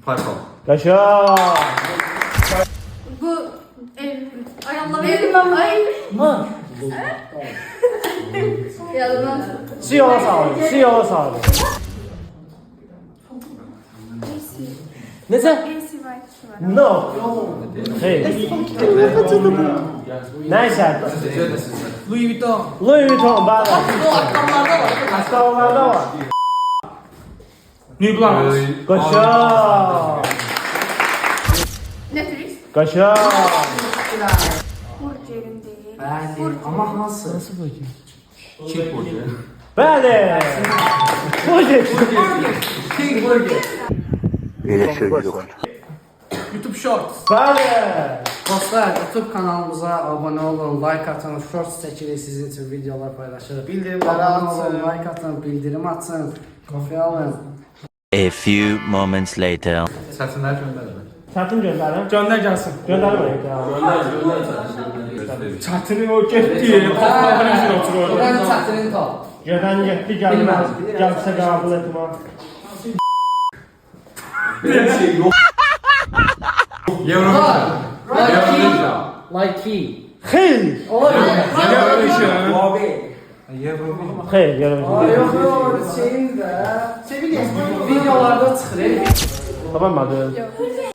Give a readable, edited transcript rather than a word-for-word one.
Paypal. Qaşa. Bu ay Allah verin ben ay. Ha. Yalan. Siyola sağlık. Siyola sağlık. Necə? Ensi var. No. Hey. Neyse. Louis Vuitton. Louis Vuitton bəli. Bu akşamlarda var. Hastalarda var. New Balance. Qaşa. Netflix. Qaşa. Burgerim değil. Bəli, amma hansı? King Burger. Bəli. Burger. King Burger. Öyle söz yok. YouTube Shorts. Bəli. Dostlar, YouTube kanalımıza abone olun, like atın, shorts çəkirik sizin üçün videolar paylaşırıq. Bildirimləri Abone olun, açın. like atın, bildirim açın, kofi alın. A few moments later. Səsinlər göndərin. Çatın göndərin. Göndər gəlsin. Göndərməyək ya. Çatını o getdi. Paxlanın üzrə oturur. Buranın çətini tal. Gedən getdi, gəlməz. Gəlsə qəbul etmə. Eurovision. Like. Xeyr. Eurovision. Xeyr, görürəm. Yok, şeyin də. Videolarda çıxır. Tamam, hadi. Yok.